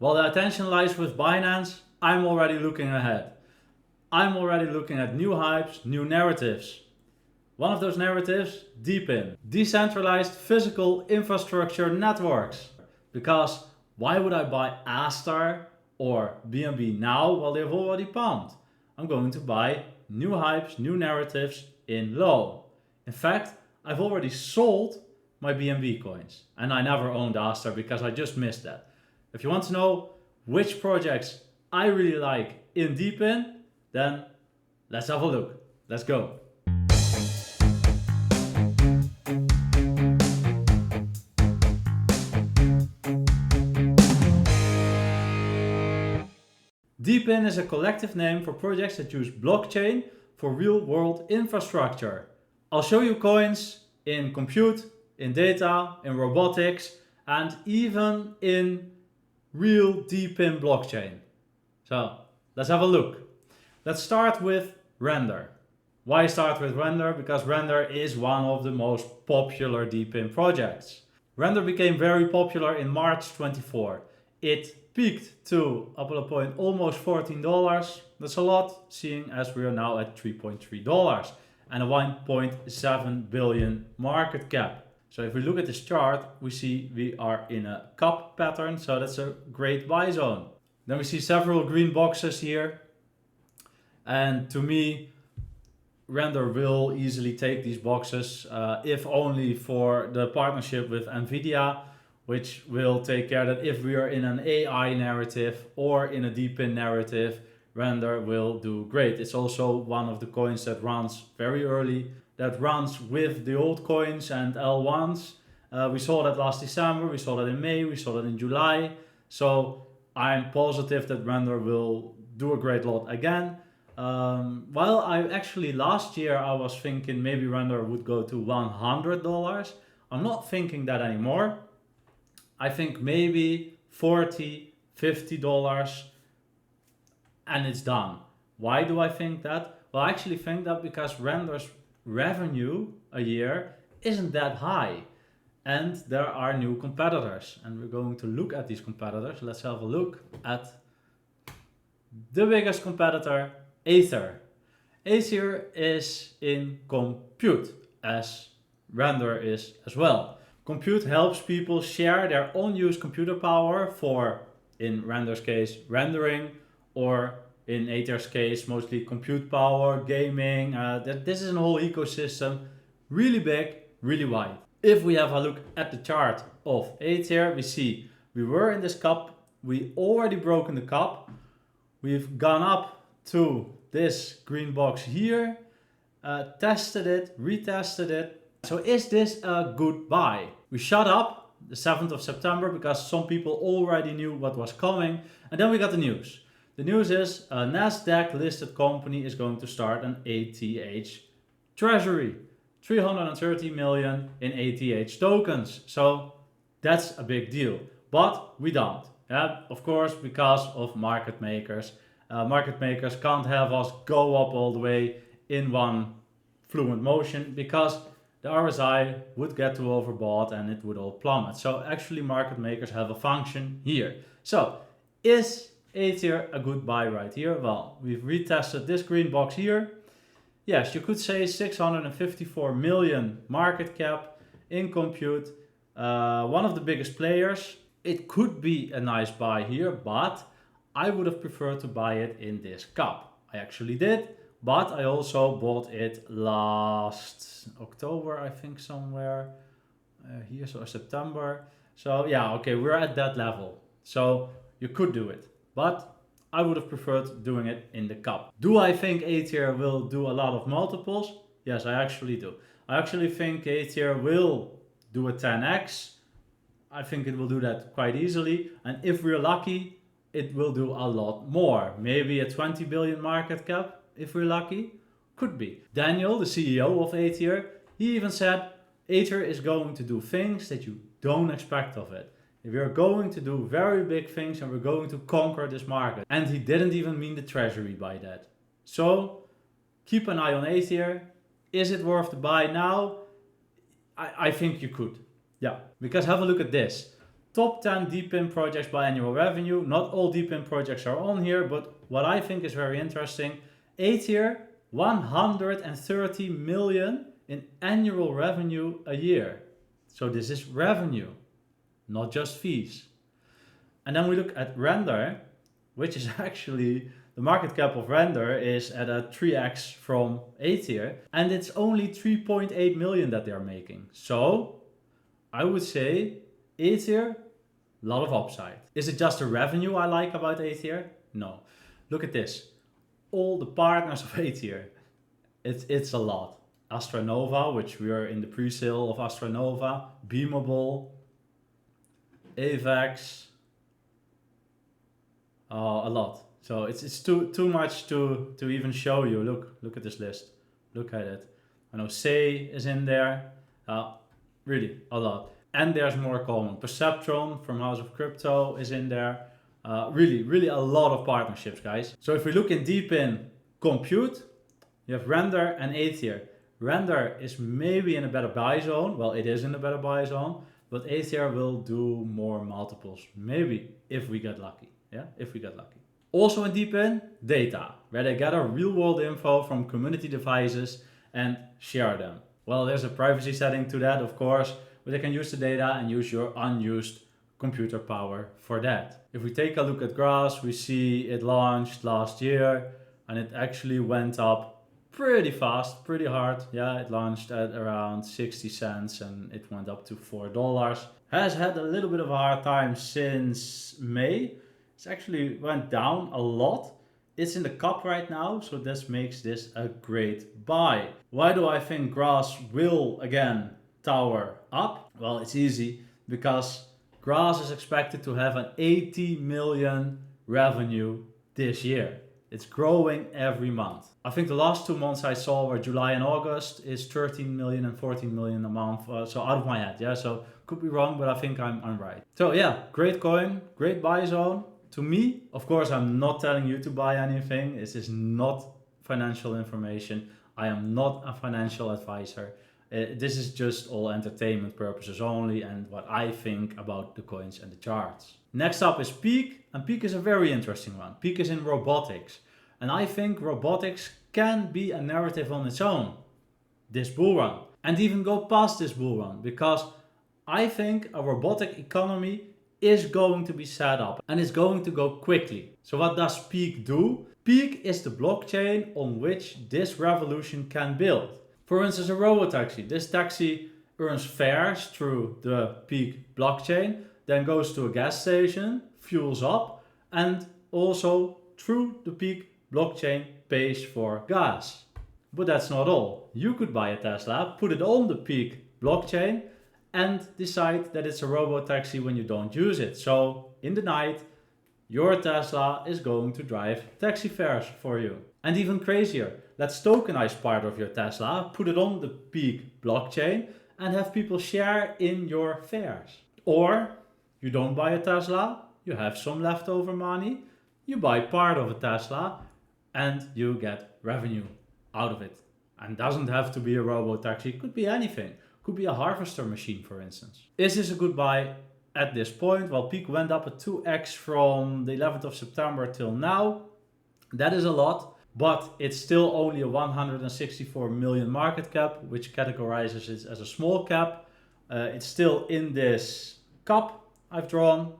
While the attention lies with Binance, I'm already looking ahead. I'm already looking at new hypes, new narratives. One of those narratives, DePIN, Decentralized Physical Infrastructure Networks. Because why would I buy Aethir or BNB now while they've already pumped? I'm going to buy new hypes, new narratives in low. In fact, I've already sold my BNB coins and I never owned Aethir because I just missed that. If you want to know which projects I really like in DePIN, then let's have a look. Let's go. DePIN is a collective name for projects that use blockchain for real-world infrastructure. I'll show you coins in compute, in data, in robotics, and even in real DePIN blockchain. So let's have a look. Let's start with Render. Why start with Render? Because Render is one of the most popular DePIN projects. Render became very popular in March 24. It peaked to up to a point almost $14. That's a lot, seeing as we are now at $3.3 and a 1.7 billion market cap. So if we look at this chart, we see we are in a cup pattern, so that's a great buy zone. Then we see several green boxes here. And to me, Render will easily take these boxes, if only for the partnership with Nvidia, which will take care that if we are in an AI narrative or in a DePIN narrative, Render will do great. It's also one of the coins that runs very early, that runs with the old coins and L1s. We saw that last December, we saw that in May, we saw that in July. So I'm positive that Render will do a great lot again. Well, last year I was thinking maybe Render would go to $100. I'm not thinking that anymore. I think maybe $40, $50 and it's done. Why do I think that? Well, I actually think that because Render's revenue a year isn't that high and there are new competitors, and we're going to look at these competitors. Let's have a look at the biggest competitor, Aethir. Aethir is in compute, as Render is as well. Compute helps people share their unused computer power for, in Render's case, rendering, or in Aethir's case, mostly compute power, gaming. This is a whole ecosystem, really big, really wide. If we have a look at the chart of Aethir, we see we were in this cup, we already broken the cup, we've gone up to this green box here, tested it, retested it. So is this a good buy? We shot up the 7th of September because some people already knew what was coming, and then we got the news. The news is a Nasdaq listed company is going to start an ATH treasury. 330 million in ATH tokens. So that's a big deal. But we don't. Yeah? Of course, because of market makers. Market makers can't have us go up all the way in one fluent motion because the RSI would get too overbought and it would all plummet. So actually market makers have a function here. So is Aethir a good buy right here? Well, we've retested this green box here. Yes, you could say 654 million market cap in compute. One of the biggest players. It could be a nice buy here, but I would have preferred to buy it in this cup. I actually did, but I also bought it last October, I think somewhere here, so September. So yeah, okay, we're at that level. So you could do it, but I would have preferred doing it in the cup. Do I think Aethir will do a lot of multiples? Yes, I actually do. I actually think Aethir will do a 10x. I think it will do that quite easily. And if we're lucky, it will do a lot more. Maybe a 20 billion market cap, if we're lucky. Could be. Daniel, the CEO of Aethir, he even said, Aethir is going to do things that you don't expect of it. We are going to do very big things and we're going to conquer this market. And he didn't even mean the treasury by that. So keep an eye on Aethir. Is it worth the buy now? I think you could. Yeah, because have a look at this. top 10 DePIN projects by annual revenue. Not all DePIN projects are on here, but what I think is very interesting, Aethir, 130 million in annual revenue a year. So this is revenue, not just fees. And then we look at Render, which is actually, the market cap of Render is at a 3x from Aethir, and it's only 3.8 million that they're making. So I would say Aethir, a lot of upside. Is it just the revenue I like about Aethir? No. Look at this. All the partners of Aethir. It's a lot. Astronova, which we are in the pre-sale of Astronova, Beamable, AVEX, a lot. So it's too much to even show you. Look at this list. Look at it. I know Say is in there. Really a lot. And there's more coming. Perceptron from House of Crypto is in there. Really a lot of partnerships, guys. So if we look in deep in compute, you have Render and Aethir. Render is maybe in a better buy zone. Well, it is in a better buy zone, but Aethir will do more multiples. Maybe if we get lucky. Yeah, if we get lucky. Also in DePIN, data, where they gather real world info from community devices and share them. Well, there's a privacy setting to that, of course, but they can use the data and use your unused computer power for that. If we take a look at Grass, we see it launched last year and it actually went up pretty fast, pretty hard. Yeah, it launched at around 60 cents and it went up to $4. Has had a little bit of a hard time since May. It's actually went down a lot. It's in the cup right now, so this makes this a great buy. Why do I think Grass will again tower up? Well, it's easy because Grass is expected to have an 80 million revenue this year. It's growing every month. I think the last 2 months I saw were July and August is 13 million and 14 million a month. So out of my head, yeah, so could be wrong, but I think I'm right. So yeah, great coin, great buy zone. To me, of course, I'm not telling you to buy anything. This is not financial information. I am not a financial advisor. This is just all entertainment purposes only and what I think about the coins and the charts. Next up is Peaq, and Peaq is a very interesting one. Peaq is in robotics, and I think robotics can be a narrative on its own this bull run, and even go past this bull run, because I think a robotic economy is going to be set up and it's going to go quickly. So what does Peaq do? Peaq is the blockchain on which this revolution can build. For instance, a robotaxi. This taxi earns fares through the Peaq blockchain, then goes to a gas station, fuels up, and also through the Peaq blockchain pays for gas. But that's not all. You could buy a Tesla, put it on the Peaq blockchain, and decide that it's a robo-taxi when you don't use it. So in the night, your Tesla is going to drive taxi fares for you. And even crazier, let's tokenize part of your Tesla, put it on the Peaq blockchain, and have people share in your fares. Or you don't buy a Tesla, you have some leftover money, you buy part of a Tesla, and you get revenue out of it. And doesn't have to be a robo-taxi, it could be anything. Could be a harvester machine, for instance. Is this a good buy at this point? Well, Peaq went up at 2x from the 11th of September till now. That is a lot, but it's still only a 164 million market cap, which categorizes it as a small cap. It's still in this cup I've drawn.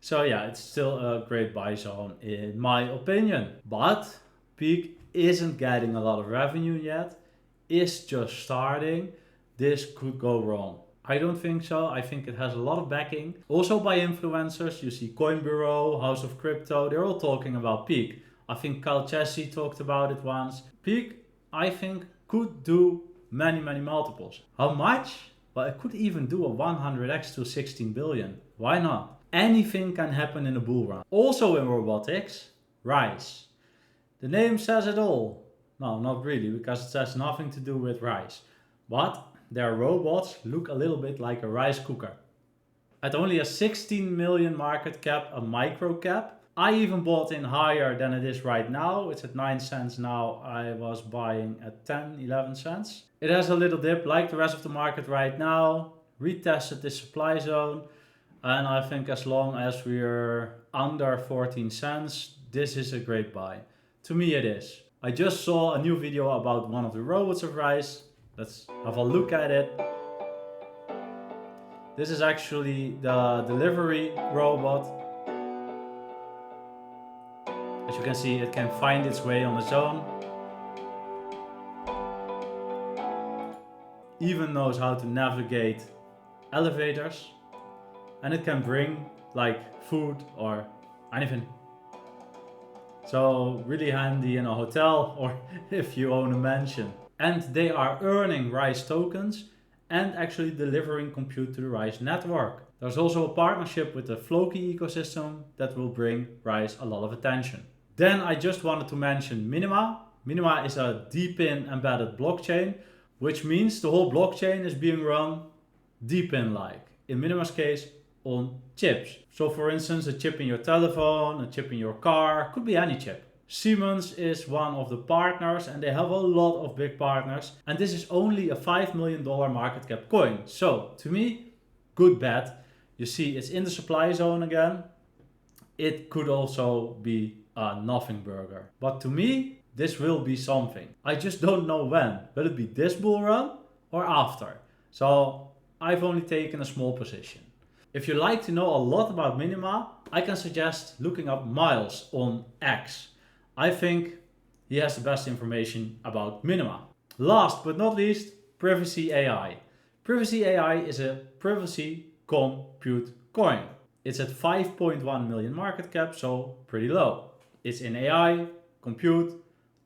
So yeah, it's still a great buy zone in my opinion. But Peaq isn't getting a lot of revenue yet. It's just starting. This could go wrong. I don't think so. I think it has a lot of backing. Also by influencers. You see Coin Bureau, House of Crypto. They're all talking about Peaq. I think Kyle Chessy talked about it once. Peaq, I think, could do many multiples. How much? Well, it could even do a 100x to 16 billion. Why not? Anything can happen in a bull run. Also in robotics, Rise. The name says it all. No, not really, because it has nothing to do with rice. But their robots look a little bit like a rice cooker. At only a 16 million market cap, a micro cap. I even bought in higher than it is right now. It's at 9 cents now. I was buying at 10, 11 cents. It has a little dip like the rest of the market right now. Retested this supply zone. And I think as long as we're under 14 cents, this is a great buy. To me it is. I just saw a new video about one of the robots of rice. Let's have a look at it. This is actually the delivery robot. As you can see, it can find its way on its own. Even knows how to navigate elevators. And it can bring like food or anything. So really handy in a hotel or if you own a mansion. And they are earning rice tokens and actually delivering compute to the rice network. There's also a partnership with the Floki ecosystem that will bring rice a lot of attention. Then I just wanted to mention Minima. Minima is a DePIN embedded blockchain, which means the whole blockchain is being run DePIN-like. In Minima's case, on chips. So for instance, a chip in your telephone, a chip in your car, could be any chip. Siemens is one of the partners and they have a lot of big partners. And this is only a $5 million market cap coin. So to me, good bet. You see it's in the supply zone again. It could also be a nothing burger. But to me, this will be something. I just don't know when. Will it be this bull run or after? So I've only taken a small position. If you like to know a lot about Minima, I can suggest looking up Miles on X. I think he has the best information about Minima. Last but not least, Privacy AI. Privacy AI is a privacy compute coin. It's at 5.1 million market cap, so pretty low. It's in AI, compute,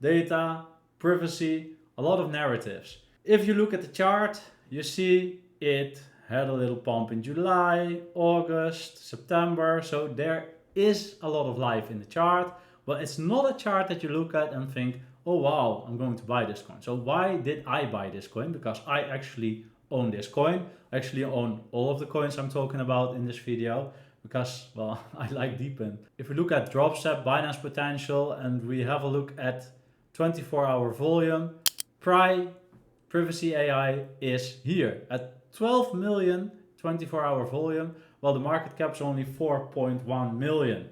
data, privacy, a lot of narratives. If you look at the chart, you see it had a little pump in July, August, September, so there is a lot of life in the chart. Well, it's not a chart that you look at and think, oh wow, I'm going to buy this coin. So why did I buy this coin? Because I actually own this coin. I actually own all of the coins I'm talking about in this video because, well, I like DePIN. If we look at Dropstep, Binance Potential, and we have a look at 24-hour volume, PRAI, Privacy AI is here at 12 million 24-hour volume, while the market cap is only 4.1 million.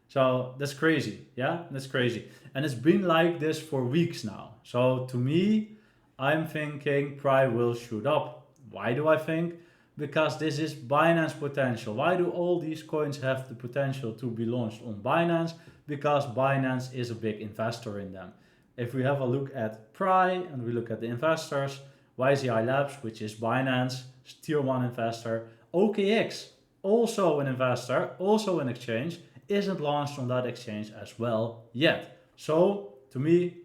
So that's crazy, yeah, that's crazy. And it's been like this for weeks now. So to me, I'm thinking PRAI will shoot up. Why do I think? Because this is Binance Potential. Why do all these coins have the potential to be launched on Binance? Because Binance is a big investor in them. If we have a look at PRAI and we look at the investors, YZI Labs, which is Binance, tier 1 investor, OKX, also an investor, also an exchange, isn't launched on that exchange as well yet. So to me,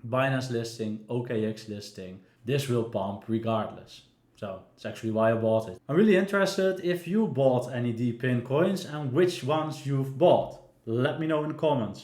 Binance listing, OKX listing, this will pump regardless. So it's actually why I bought it. I'm really interested if you bought any DePIN coins and which ones you've bought. Let me know in the comments.